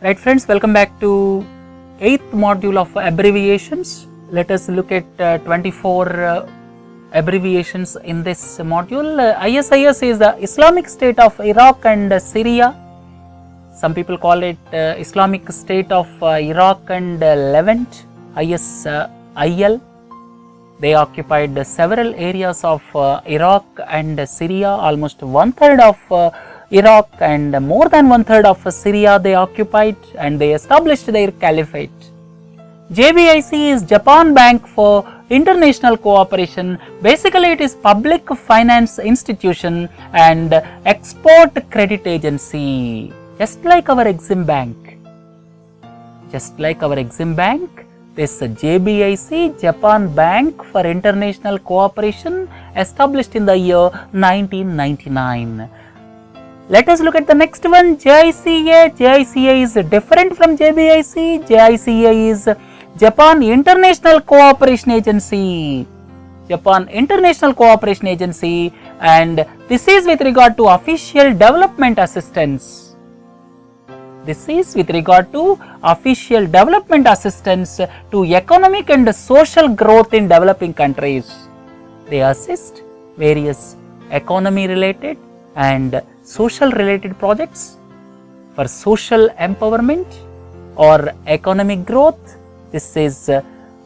Right friends, welcome back to 8th module of abbreviations. Let us look at 24 abbreviations in this module. ISIS is the Islamic State of Iraq and Syria. Some people call it Islamic State of Iraq and Levant, ISIL. They occupied several areas of Iraq and Syria, almost 1/3 of Iraq and more than 1/3 of Syria they occupied, and they established their caliphate. JBIC is Japan Bank for International Cooperation. Basically it is public finance institution and export credit agency, just like our Exim Bank. This JBIC, Japan Bank for International Cooperation, established in the year 1999. Let us look at the next one, JICA. JICA is different from JBIC. JICA is Japan International Cooperation Agency. Japan International Cooperation Agency, and this is with regard to official development assistance. This is with regard to official development assistance to economic and social growth in developing countries. They assist various economy related and social related projects for social empowerment or economic growth. This is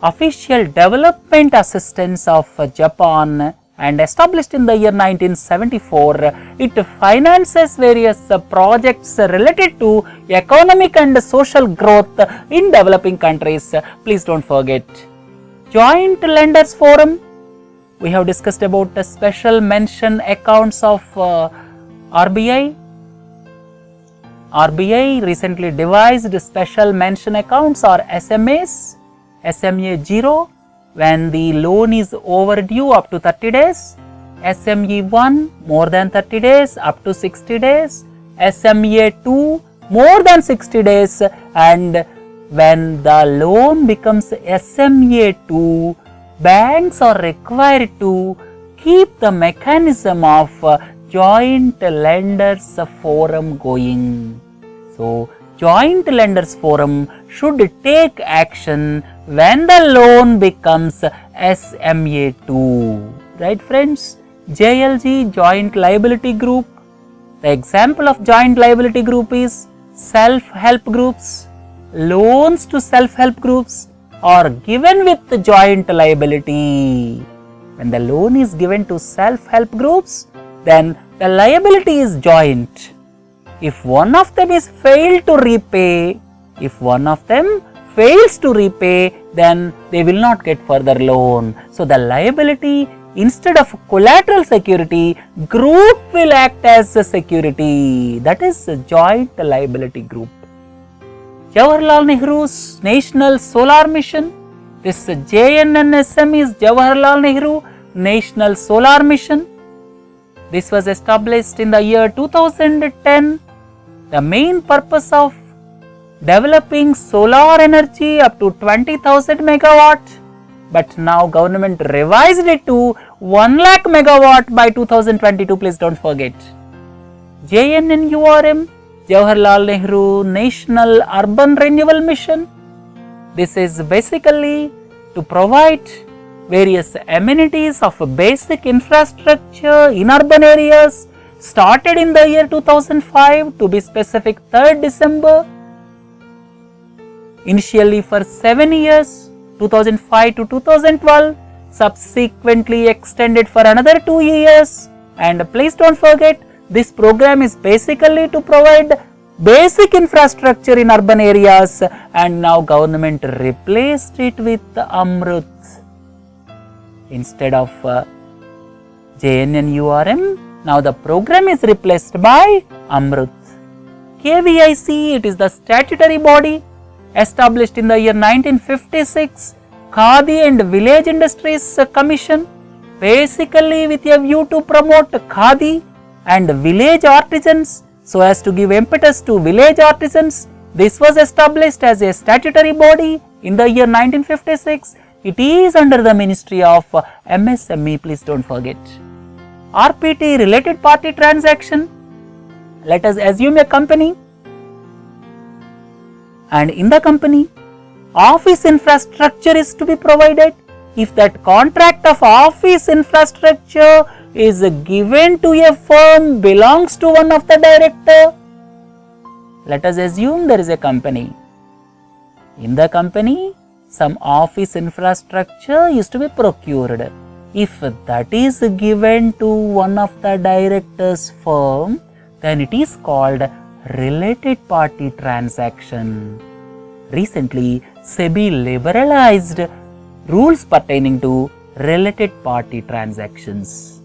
official development assistance of Japan and established in the year 1974. It finances various projects related to economic and social growth in developing countries. Please don't forget. Joint Lenders Forum. We have discussed about the special mention accounts of RBI. RBI recently devised special mention accounts or SMAs. SMA 0 when the loan is overdue up to 30 days. SMA 1 more than 30 days up to 60 days. SMA 2 more than 60 days, and when the loan becomes SMA 2, banks are required to keep the mechanism of Joint Lenders Forum going. So, Joint Lenders Forum should take action when the loan becomes SMA 2. Right friends? JLG, Joint Liability Group. The example of joint liability group is self-help groups. Loans to self-help groups are given with joint liability. When the loan is given to self-help groups, then the liability is joint. If one of them is failed to repay, then they will not get further loan. So the liability, instead of collateral security, group will act as a security. That is a joint liability group. Jawaharlal Nehru's National Solar Mission. This JNNSM is Jawaharlal Nehru National Solar Mission. This was established in the year 2010. The main purpose of developing solar energy up to 20,000 megawatt, but now government revised it to 1 lakh megawatt by 2022. Please don't forget. JNNURM, Jawaharlal Nehru National Urban Renewal Mission. This is basically to provide various amenities of basic infrastructure in urban areas, started in the year 2005, to be specific 3rd December. Initially for 7 years, 2005 to 2012, subsequently extended for another 2 years. And please don't forget, this program is basically to provide basic infrastructure in urban areas, and now government replaced it with Amrut. Instead of JNNURM, now the program is replaced by Amrut. KVIC, it is the statutory body established in the year 1956, Khadi and Village Industries Commission, basically with a view to promote Khadi and village artisans, so as to give impetus to village artisans. This was established as a statutory body in the year 1956. It is under the Ministry of MSME, please don't forget. RPT, related party transaction. Let us assume a company and in the company, office infrastructure is to be provided. If that contract of office infrastructure is given to a firm belongs to one of the director, let us assume there is a company. In the company, some office infrastructure is to be procured. If that is given to one of the director's firm, then it is called related party transaction. Recently, SEBI liberalized rules pertaining to related party transactions.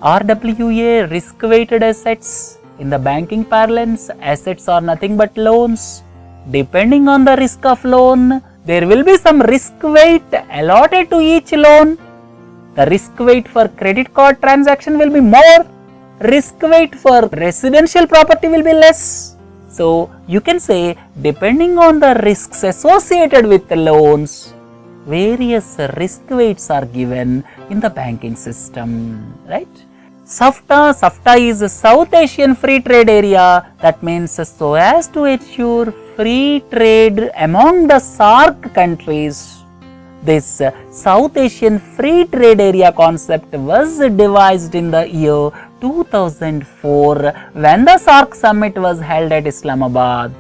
RWA, risk-weighted assets. In the banking parlance, assets are nothing but loans. Depending on the risk of loan, there will be some risk weight allotted to each loan. The risk weight for credit card transaction will be more. Risk weight for residential property will be less. So, you can say depending on the risks associated with the loans, various risk weights are given in the banking system, right? SAFTA is a South Asian Free Trade Area. That means so as to ensure free trade among the SAARC countries. This South Asian Free Trade Area concept was devised in the year 2004 when the SAARC summit was held at Islamabad.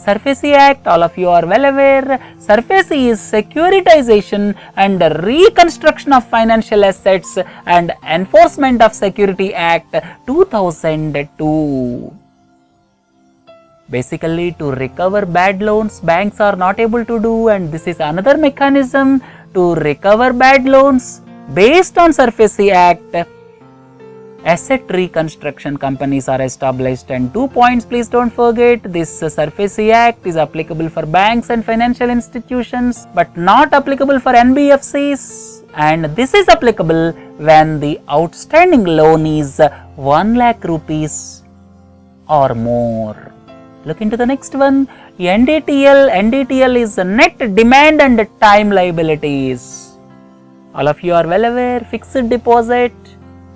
SARFAESI Act, all of you are well aware. SARFAESI is securitization and reconstruction of financial assets and enforcement of Security Act 2002. Basically, to recover bad loans, banks are not able to do, and this is another mechanism to recover bad loans based on SARFAESI Act. Asset reconstruction companies are established, and 2 points please don't forget. This SARFAESI Act is applicable for banks and financial institutions but not applicable for NBFCs, and this is applicable when the outstanding loan is 1 lakh rupees or more. Look into the next one. NDTL. NDTL is net demand and time liabilities. All of you are well aware. Fixed deposit,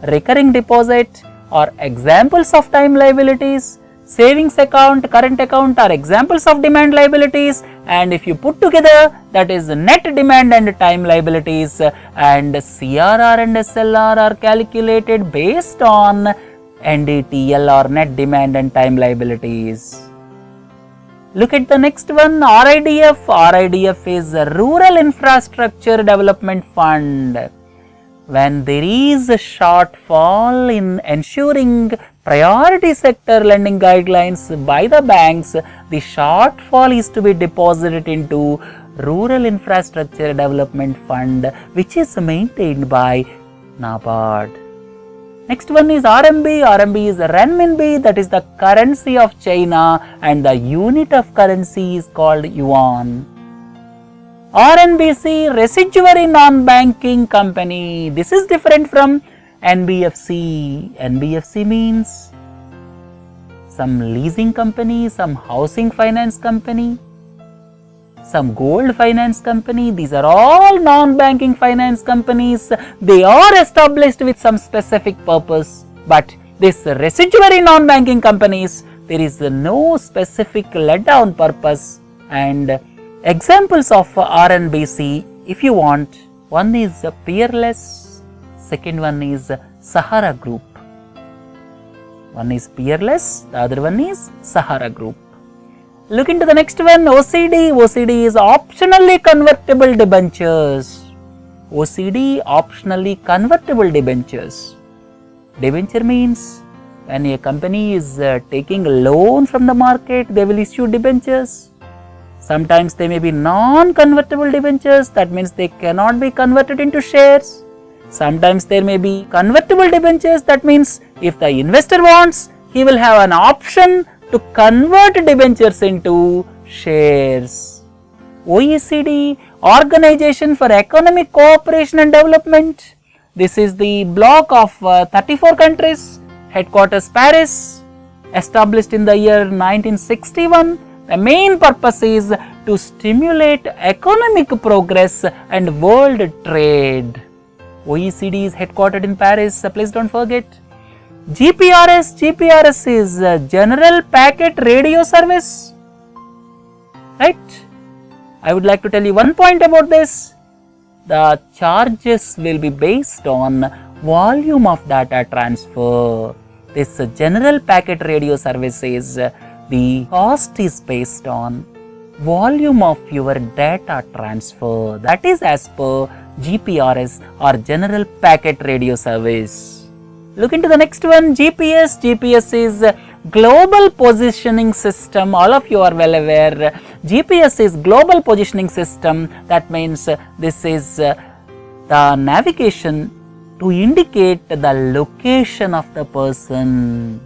recurring deposit are examples of time liabilities. Savings account, current account are examples of demand liabilities, and if you put together, that is net demand and time liabilities, and CRR and SLR are calculated based on NDTL or net demand and time liabilities. Look at the next one, RIDF. RIDF is a Rural Infrastructure Development Fund. When there is a shortfall in ensuring priority sector lending guidelines by the banks, the shortfall is to be deposited into Rural Infrastructure Development Fund, which is maintained by NABARD. Next one is RMB. RMB is the renminbi, that is the currency of China, and the unit of currency is called yuan. RNBC, residuary non-banking company. This is different from NBFC. NBFC means some leasing company, some housing finance company, some gold finance company. These are all non-banking finance companies. They are established with some specific purpose, but this residuary non-banking companies, there is no specific let down purpose. And examples of RNBC, if you want, one is Peerless, second one is Sahara Group. One is Peerless, the other one is Sahara Group. Look into the next one, OCD. OCD is optionally convertible debentures. OCD, optionally convertible debentures. Debenture means when a company is taking a loan from the market, they will issue debentures. Sometimes they may be non-convertible debentures, that means they cannot be converted into shares. Sometimes there may be convertible debentures, that means if the investor wants, he will have an option to convert debentures into shares. OECD, Organization for Economic Cooperation and Development. This is the bloc of 34 countries, headquarters Paris, established in the year 1961. The main purpose is to stimulate economic progress and world trade. OECD is headquartered in Paris, please don't forget. GPRS is General Packet Radio Service. right? I would like to tell you one point about this. The charges will be based on volume of data transfer. This general packet radio services, the cost is based on volume of your data transfer. That is as per GPRS or General Packet Radio Service. Look into the next one, GPS. GPS is Global Positioning System. All of you are well aware. GPS is Global Positioning System. That means this is the navigation to indicate the location of the person.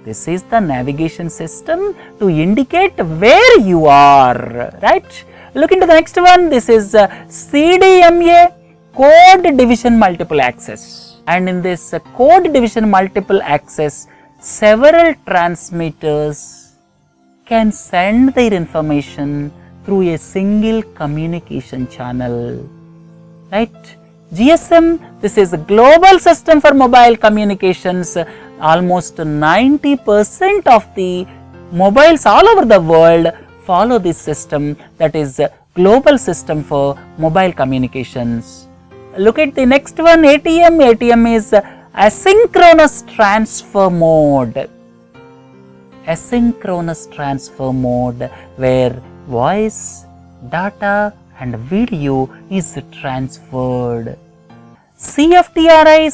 This is the navigation system to indicate where you are, right? Look into the next one. This is CDMA, Code Division Multiple Access. And in this Code Division Multiple Access, several transmitters can send their information through a single communication channel, right? GSM, this is a global system for mobile communications. Almost 90% of the mobiles all over the world follow this system, that is a global system for mobile communications. Look at the next one, ATM. ATM is asynchronous transfer mode. Asynchronous transfer mode where voice, data and video is transferred. CFTRI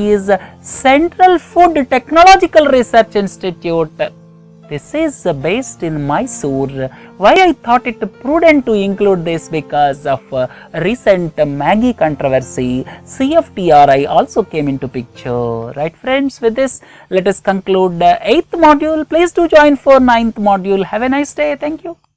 is Central Food Technological Research Institute. This is based in Mysore. Why I thought it prudent to include this? Because of recent Maggie controversy, CFTRI also came into picture. Right friends, with this let us conclude the 8th module. Please do join for 9th module. Have a nice day. Thank you.